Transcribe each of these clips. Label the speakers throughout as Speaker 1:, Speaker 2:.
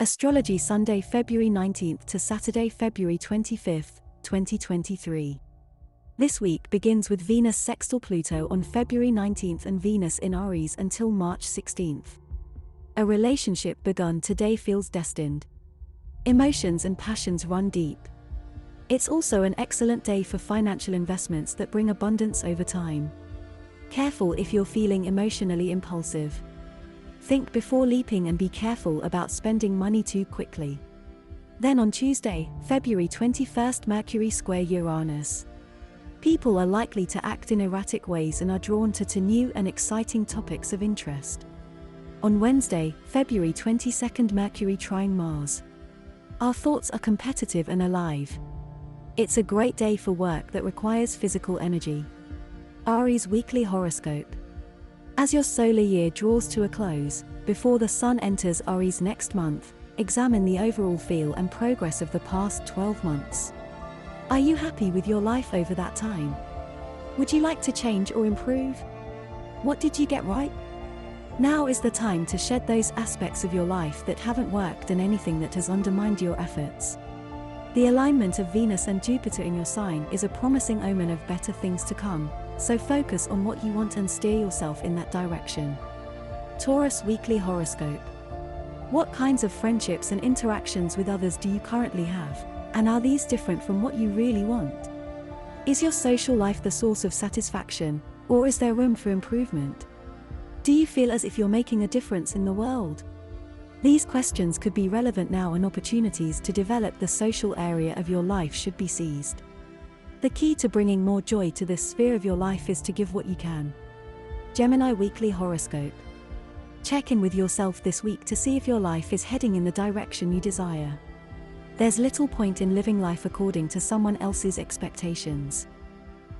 Speaker 1: Astrology Sunday, February 19th to Saturday, February 25th, 2023. This week begins with Venus sextile Pluto on February 19th and Venus in Aries until March 16th. A relationship begun today feels destined. Emotions and passions run deep. It's also an excellent day for financial investments that bring abundance over time. Careful if you're feeling emotionally impulsive. Think before leaping and be careful about spending money too quickly. Then on Tuesday, February 21st, Mercury square Uranus. People are likely to act in erratic ways and are drawn to new and exciting topics of interest. On Wednesday, February 22nd, Mercury trine Mars. Our thoughts are competitive and alive. It's a great day for work that requires physical energy. Aries weekly horoscope. As your solar year draws to a close, before the Sun enters Aries next month, examine the overall feel and progress of the past 12 months. Are you happy with your life over that time? Would you like to change or improve? What did you get right? Now is the time to shed those aspects of your life that haven't worked and anything that has undermined your efforts. The alignment of Venus and Jupiter in your sign is a promising omen of better things to come, so focus on what you want and steer yourself in that direction. Taurus weekly horoscope. What kinds of friendships and interactions with others do you currently have, and are these different from what you really want? Is your social life the source of satisfaction, or is there room for improvement? Do you feel as if you're making a difference in the world? These questions could be relevant now, and opportunities to develop the social area of your life should be seized. The key to bringing more joy to this sphere of your life is to give what you can. Gemini weekly horoscope. Check in with yourself this week to see if your life is heading in the direction you desire. There's little point in living life according to someone else's expectations.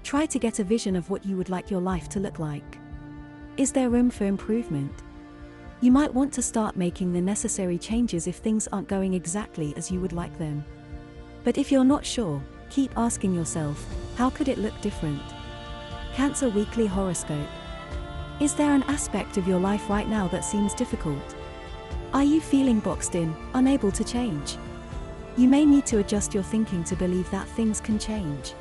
Speaker 1: Try to get a vision of what you would like your life to look like. Is there room for improvement? You might want to start making the necessary changes if things aren't going exactly as you would like them. But if you're not sure, keep asking yourself, how could it look different? Cancer weekly horoscope. Is there an aspect of your life right now that seems difficult? Are you feeling boxed in, unable to change? You may need to adjust your thinking to believe that things can change.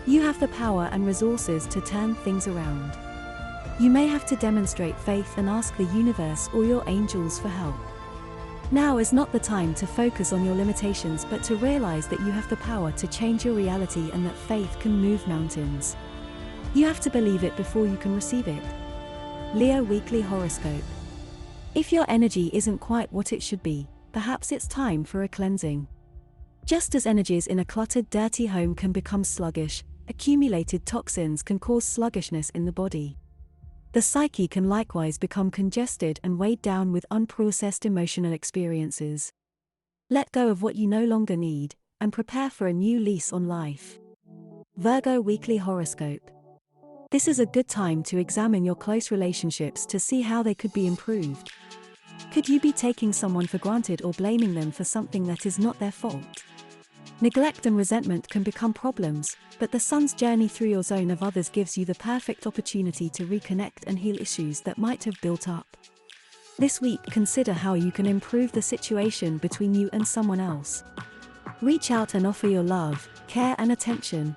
Speaker 1: You have the power and resources to turn things around. You may have to demonstrate faith and ask the universe or your angels for help. Now is not the time to focus on your limitations, but to realize that you have the power to change your reality and that faith can move mountains. You have to believe it before you can receive it. Leo weekly horoscope. If your energy isn't quite what it should be, perhaps it's time for a cleansing. Just as energies in a cluttered, dirty home can become sluggish, accumulated toxins can cause sluggishness in the body. The psyche can likewise become congested and weighed down with unprocessed emotional experiences. Let go of what you no longer need, and prepare for a new lease on life. Virgo weekly horoscope. This is a good time to examine your close relationships to see how they could be improved. Could you be taking someone for granted or blaming them for something that is not their fault? Neglect and resentment can become problems, but the sun's journey through your zone of others gives you the perfect opportunity to reconnect and heal issues that might have built up. This week, consider how you can improve the situation between you and someone else. Reach out and offer your love, care and attention.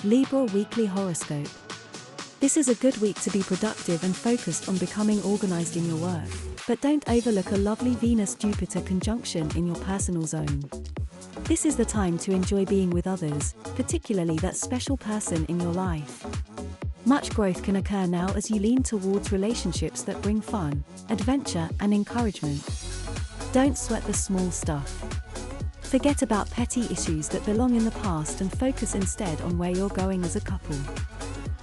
Speaker 1: Libra weekly horoscope. This is a good week to be productive and focused on becoming organized in your work, but don't overlook a lovely Venus-Jupiter conjunction in your personal zone. This is the time to enjoy being with others, particularly that special person in your life. Much growth can occur now as you lean towards relationships that bring fun, adventure, and encouragement. Don't sweat the small stuff. Forget about petty issues that belong in the past and focus instead on where you're going as a couple.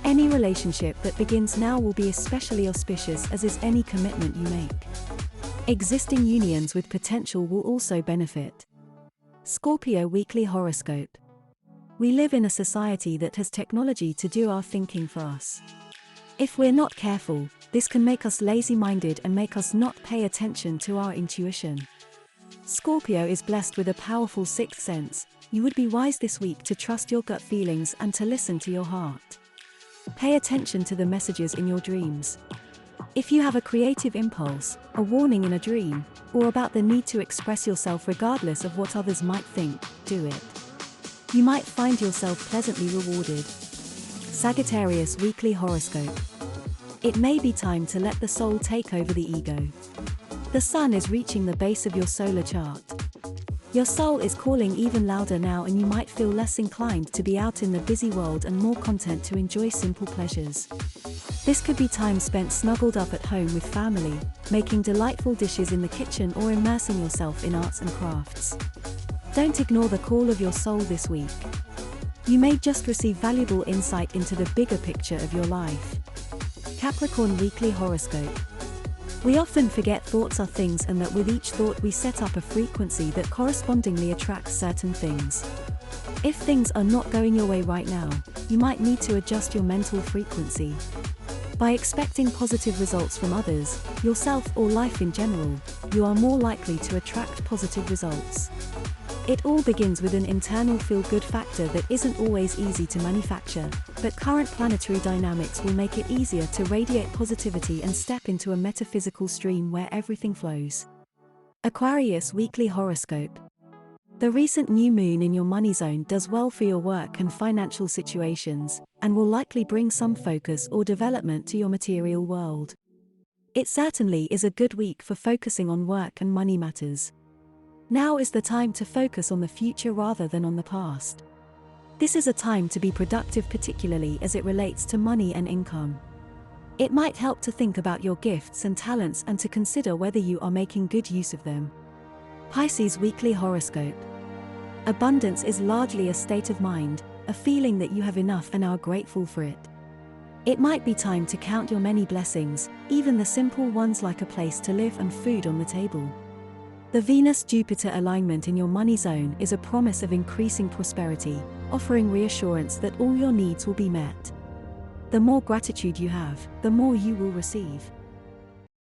Speaker 1: Any relationship that begins now will be especially auspicious, as is any commitment you make. Existing unions with potential will also benefit. Scorpio weekly horoscope. We live in a society that has technology to do our thinking for us. If we're not careful, this can make us lazy-minded and make us not pay attention to our intuition. Scorpio is blessed with a powerful sixth sense. You would be wise this week to trust your gut feelings and to listen to your heart. Pay attention to the messages in your dreams. If you have a creative impulse, a warning in a dream, or about the need to express yourself regardless of what others might think, do it. You might find yourself pleasantly rewarded. Sagittarius Weekly Horoscope. It may be time to let the soul take over the ego. The sun is reaching the base of your solar chart. Your soul is calling even louder now, and you might feel less inclined to be out in the busy world and more content to enjoy simple pleasures. This could be time spent snuggled up at home with family, making delightful dishes in the kitchen, or immersing yourself in arts and crafts. Don't ignore the call of your soul this week. You may just receive valuable insight into the bigger picture of your life. Capricorn Weekly Horoscope. We often forget thoughts are things, and that with each thought we set up a frequency that correspondingly attracts certain things. If things are not going your way right now, you might need to adjust your mental frequency. By expecting positive results from others, yourself, or life in general, you are more likely to attract positive results. It all begins with an internal feel-good factor that isn't always easy to manufacture, but current planetary dynamics will make it easier to radiate positivity and step into a metaphysical stream where everything flows. Aquarius Weekly Horoscope. The recent new moon in your money zone does well for your work and financial situations, and will likely bring some focus or development to your material world. It certainly is a good week for focusing on work and money matters. Now is the time to focus on the future rather than on the past. This is a time to be productive, particularly as it relates to money and income. It might help to think about your gifts and talents and to consider whether you are making good use of them. Pisces Weekly Horoscope. Abundance is largely a state of mind, a feeling that you have enough and are grateful for it. It might be time to count your many blessings, even the simple ones like a place to live and food on the table. The Venus-Jupiter alignment in your money zone is a promise of increasing prosperity, offering reassurance that all your needs will be met. The more gratitude you have, the more you will receive.